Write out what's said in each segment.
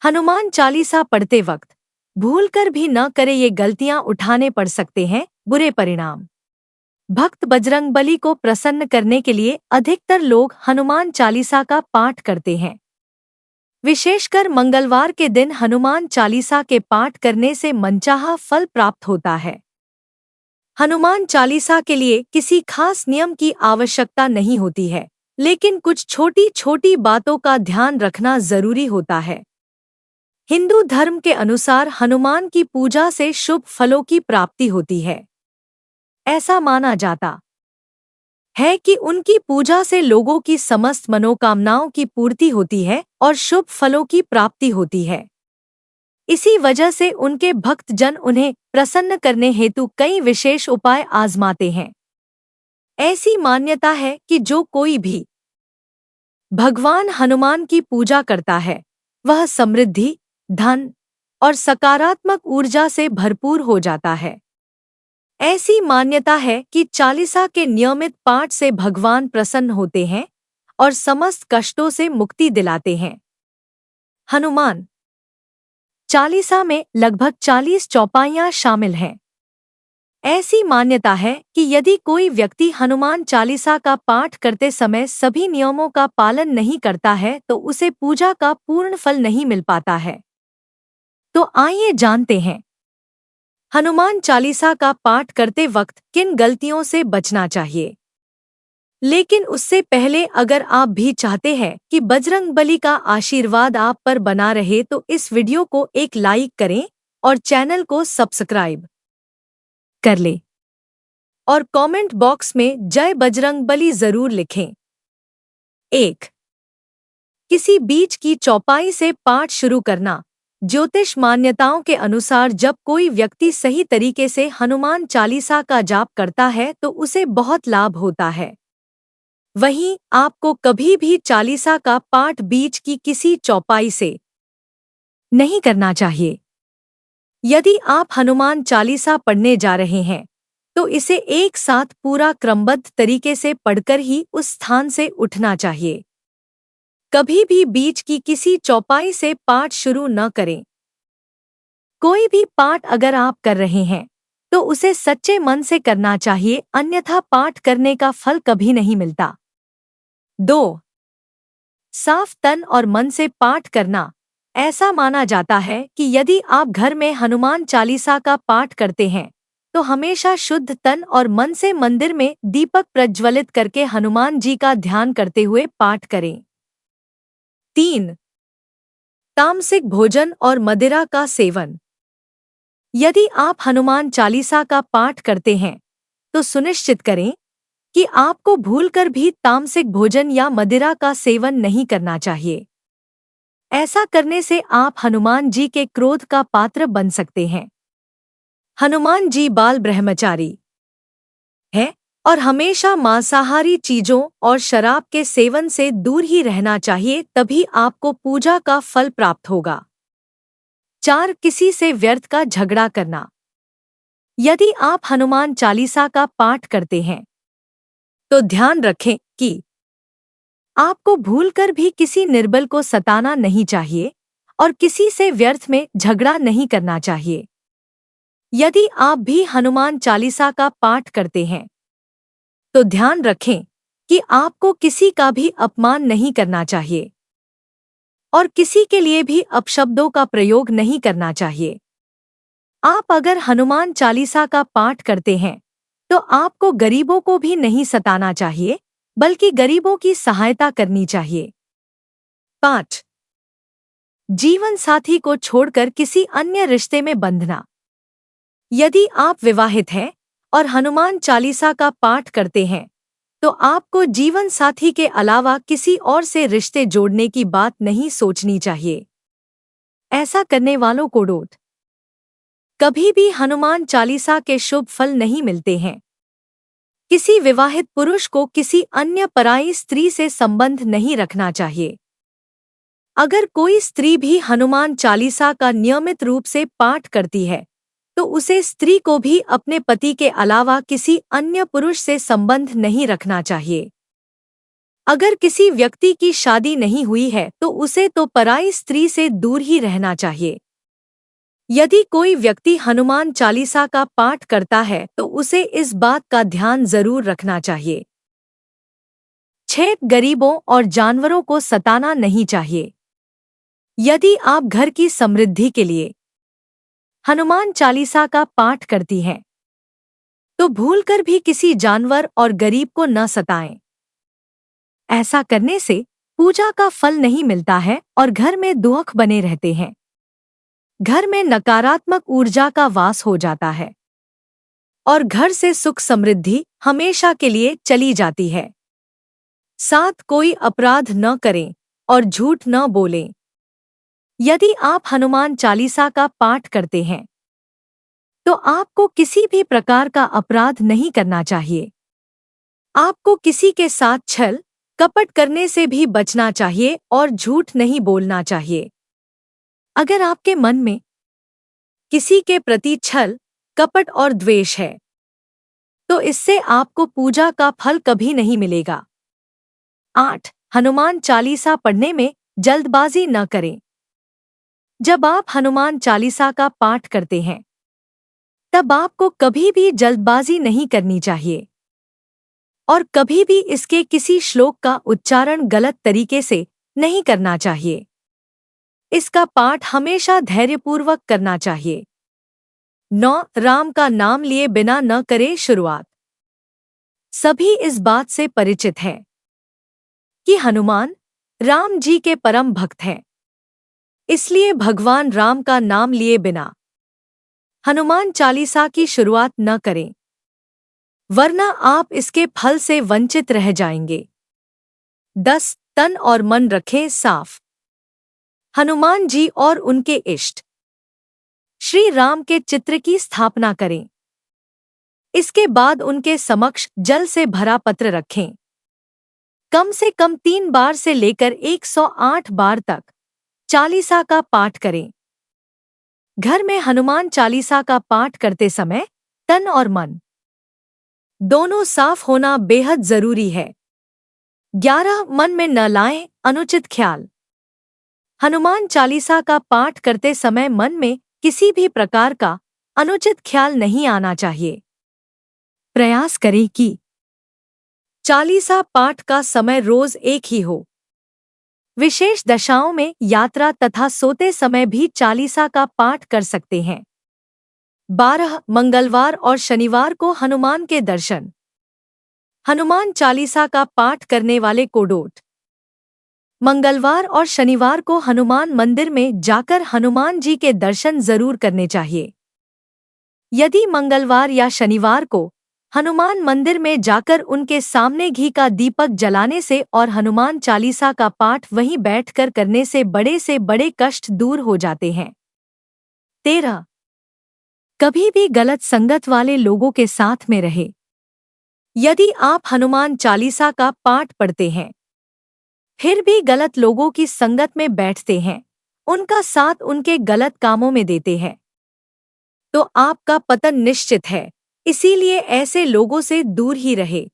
हनुमान चालीसा पढ़ते वक्त भूलकर भी न करे, ये गलतियां उठाने पड़ सकते हैं बुरे परिणाम। भक्त बजरंगबली को प्रसन्न करने के लिए अधिकतर लोग हनुमान चालीसा का पाठ करते हैं। विशेषकर मंगलवार के दिन हनुमान चालीसा के पाठ करने से मनचाहा फल प्राप्त होता है। हनुमान चालीसा के लिए किसी खास नियम की आवश्यकता नहीं होती है, लेकिन कुछ छोटी छोटी बातों का ध्यान रखना जरूरी होता है। हिंदू धर्म के अनुसार हनुमान की पूजा से शुभ फलों की प्राप्ति होती है। ऐसा माना जाता है कि उनकी पूजा से लोगों की समस्त मनोकामनाओं की पूर्ति होती है और शुभ फलों की प्राप्ति होती है। इसी वजह से उनके भक्तजन उन्हें प्रसन्न करने हेतु कई विशेष उपाय आजमाते हैं। ऐसी मान्यता है कि जो कोई भी भगवान हनुमान की पूजा करता है, वह समृद्धि, धन और सकारात्मक ऊर्जा से भरपूर हो जाता है। ऐसी मान्यता है कि चालीसा के नियमित पाठ से भगवान प्रसन्न होते हैं और समस्त कष्टों से मुक्ति दिलाते हैं। हनुमान चालीसा में लगभग 40 चौपाइयां शामिल हैं। ऐसी मान्यता है कि यदि कोई व्यक्ति हनुमान चालीसा का पाठ करते समय सभी नियमों का पालन नहीं करता है तो उसे पूजा का पूर्ण फल नहीं मिल पाता है। तो आइए जानते हैं हनुमान चालीसा का पाठ करते वक्त किन गलतियों से बचना चाहिए। लेकिन उससे पहले अगर आप भी चाहते हैं कि बजरंगबली का आशीर्वाद आप पर बना रहे तो इस वीडियो को एक लाइक करें और चैनल को सब्सक्राइब कर ले और कमेंट बॉक्स में जय बजरंगबली जरूर लिखें। 1. किसी बीच की चौपाई से पाठ शुरू करना। ज्योतिष मान्यताओं के अनुसार जब कोई व्यक्ति सही तरीके से हनुमान चालीसा का जाप करता है तो उसे बहुत लाभ होता है। वहीं आपको कभी भी चालीसा का पाठ बीच की किसी चौपाई से नहीं करना चाहिए। यदि आप हनुमान चालीसा पढ़ने जा रहे हैं तो इसे एक साथ पूरा क्रमबद्ध तरीके से पढ़कर ही उस स्थान से उठना चाहिए। कभी भी बीच की किसी चौपाई से पाठ शुरू न करें। कोई भी पाठ अगर आप कर रहे हैं तो उसे सच्चे मन से करना चाहिए, अन्यथा पाठ करने का फल कभी नहीं मिलता। 2. साफ तन और मन से पाठ करना। ऐसा माना जाता है कि यदि आप घर में हनुमान चालीसा का पाठ करते हैं तो हमेशा शुद्ध तन और मन से मंदिर में दीपक प्रज्वलित करके हनुमान जी का ध्यान करते हुए पाठ करें। 3. तामसिक भोजन और मदिरा का सेवन। यदि आप हनुमान चालीसा का पाठ करते हैं तो सुनिश्चित करें कि आपको भूलकर भी तामसिक भोजन या मदिरा का सेवन नहीं करना चाहिए। ऐसा करने से आप हनुमान जी के क्रोध का पात्र बन सकते हैं। हनुमान जी बाल ब्रह्मचारी है और हमेशा मांसाहारी चीजों और शराब के सेवन से दूर ही रहना चाहिए, तभी आपको पूजा का फल प्राप्त होगा। 4. किसी से व्यर्थ का झगड़ा करना। यदि आप हनुमान चालीसा का पाठ करते हैं तो ध्यान रखें कि आपको भूलकर भी किसी निर्बल को सताना नहीं चाहिए और किसी से व्यर्थ में झगड़ा नहीं करना चाहिए। यदि आप भी हनुमान चालीसा का पाठ करते हैं तो ध्यान रखें कि आपको किसी का भी अपमान नहीं करना चाहिए और किसी के लिए भी अपशब्दों का प्रयोग नहीं करना चाहिए। आप अगर हनुमान चालीसा का पाठ करते हैं तो आपको गरीबों को भी नहीं सताना चाहिए, बल्कि गरीबों की सहायता करनी चाहिए। 5. जीवन साथी को छोड़कर किसी अन्य रिश्ते में बंधना। यदि आप विवाहित हैं और हनुमान चालीसा का पाठ करते हैं तो आपको जीवन साथी के अलावा किसी और से रिश्ते जोड़ने की बात नहीं सोचनी चाहिए। ऐसा करने वालों को कभी भी हनुमान चालीसा के शुभ फल नहीं मिलते हैं। किसी विवाहित पुरुष को किसी अन्य पराई स्त्री से संबंध नहीं रखना चाहिए। अगर कोई स्त्री भी हनुमान चालीसा का नियमित रूप से पाठ करती है तो उसे स्त्री को भी अपने पति के अलावा किसी अन्य पुरुष से संबंध नहीं रखना चाहिए। अगर किसी व्यक्ति की शादी नहीं हुई है तो उसे तो पराई स्त्री से दूर ही रहना चाहिए। यदि कोई व्यक्ति हनुमान चालीसा का पाठ करता है तो उसे इस बात का ध्यान जरूर रखना चाहिए। 6 गरीबों और जानवरों को सताना नहीं चाहिए। यदि आप घर की समृद्धि के लिए हनुमान चालीसा का पाठ करती हैं तो भूलकर भी किसी जानवर और गरीब को न सताएं। ऐसा करने से पूजा का फल नहीं मिलता है और घर में दुख बने रहते हैं। घर में नकारात्मक ऊर्जा का वास हो जाता है और घर से सुख समृद्धि हमेशा के लिए चली जाती है। 7 कोई अपराध न करें और झूठ न बोलें। यदि आप हनुमान चालीसा का पाठ करते हैं तो आपको किसी भी प्रकार का अपराध नहीं करना चाहिए। आपको किसी के साथ छल कपट करने से भी बचना चाहिए और झूठ नहीं बोलना चाहिए। अगर आपके मन में किसी के प्रति छल कपट और द्वेष है तो इससे आपको पूजा का फल कभी नहीं मिलेगा। 8 हनुमान चालीसा पढ़ने में जल्दबाजी न करें। जब आप हनुमान चालीसा का पाठ करते हैं तब आपको कभी भी जल्दबाजी नहीं करनी चाहिए और कभी भी इसके किसी श्लोक का उच्चारण गलत तरीके से नहीं करना चाहिए। इसका पाठ हमेशा धैर्यपूर्वक करना चाहिए। 9 राम का नाम लिए बिना न करें शुरुआत। सभी इस बात से परिचित हैं कि हनुमान राम जी के परम भक्त हैं। इसलिए भगवान राम का नाम लिए बिना हनुमान चालीसा की शुरुआत न करें, वरना आप इसके फल से वंचित रह जाएंगे। 10 तन और मन रखें साफ। हनुमान जी और उनके इष्ट श्री राम के चित्र की स्थापना करें। इसके बाद उनके समक्ष जल से भरा पत्र रखें। कम से कम 3 बार से लेकर 108 बार तक चालीसा का पाठ करें। घर में हनुमान चालीसा का पाठ करते समय तन और मन दोनों साफ होना बेहद जरूरी है। 11 मन में न लाएं अनुचित ख्याल। हनुमान चालीसा का पाठ करते समय मन में किसी भी प्रकार का अनुचित ख्याल नहीं आना चाहिए। प्रयास करें कि चालीसा पाठ का समय रोज एक ही हो। विशेष दशाओं में यात्रा तथा सोते समय भी चालीसा का पाठ कर सकते हैं। 12 मंगलवार और शनिवार को हनुमान के दर्शन। हनुमान चालीसा का पाठ करने वाले को डोट मंगलवार और शनिवार को हनुमान मंदिर में जाकर हनुमान जी के दर्शन जरूर करने चाहिए। यदि मंगलवार या शनिवार को हनुमान मंदिर में जाकर उनके सामने घी का दीपक जलाने से और हनुमान चालीसा का पाठ वहीं बैठकर करने से बड़े कष्ट दूर हो जाते हैं। 13 कभी भी गलत संगत वाले लोगों के साथ में रहे। यदि आप हनुमान चालीसा का पाठ पढ़ते हैं फिर भी गलत लोगों की संगत में बैठते हैं, उनका साथ उनके गलत कामों में देते हैं, तो आपका पतन निश्चित है। इसीलिए ऐसे लोगों से दूर ही रहे।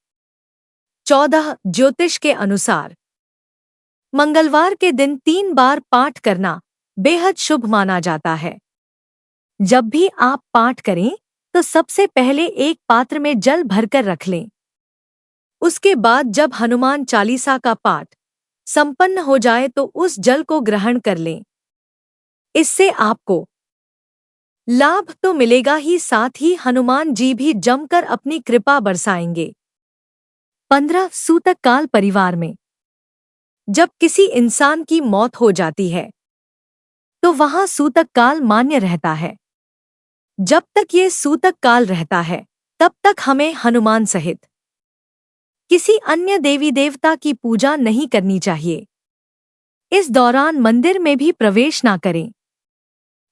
14 ज्योतिष के अनुसार मंगलवार के दिन 3 बार पाठ करना बेहद शुभ माना जाता है। जब भी आप पाठ करें तो सबसे पहले एक पात्र में जल भरकर रख लें। उसके बाद जब हनुमान चालीसा का पाठ संपन्न हो जाए तो उस जल को ग्रहण कर लें। इससे आपको लाभ तो मिलेगा ही, साथ ही हनुमान जी भी जमकर अपनी कृपा बरसाएंगे। 15 सूतक काल परिवार में जब किसी इंसान की मौत हो जाती है तो वहां सूतक काल मान्य रहता है। जब तक ये सूतक काल रहता है तब तक हमें हनुमान सहित किसी अन्य देवी देवता की पूजा नहीं करनी चाहिए। इस दौरान मंदिर में भी प्रवेश ना करें।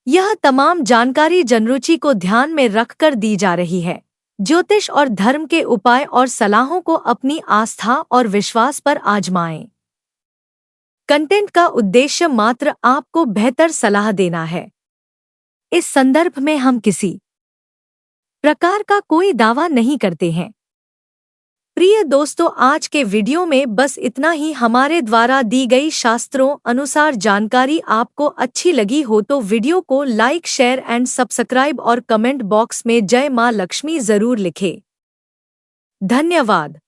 यह तमाम जानकारी जनरुचि को ध्यान में रखकर दी जा रही है। ज्योतिष और धर्म के उपाय और सलाहों को अपनी आस्था और विश्वास पर आजमाएं। कंटेंट का उद्देश्य मात्र आपको बेहतर सलाह देना है। इस संदर्भ में हम किसी प्रकार का कोई दावा नहीं करते हैं। प्रिय दोस्तों, आज के वीडियो में बस इतना ही। हमारे द्वारा दी गई शास्त्रों अनुसार जानकारी आपको अच्छी लगी हो तो वीडियो को लाइक, शेयर एंड सब्सक्राइब और कमेंट बॉक्स में जय मां लक्ष्मी जरूर लिखें। धन्यवाद।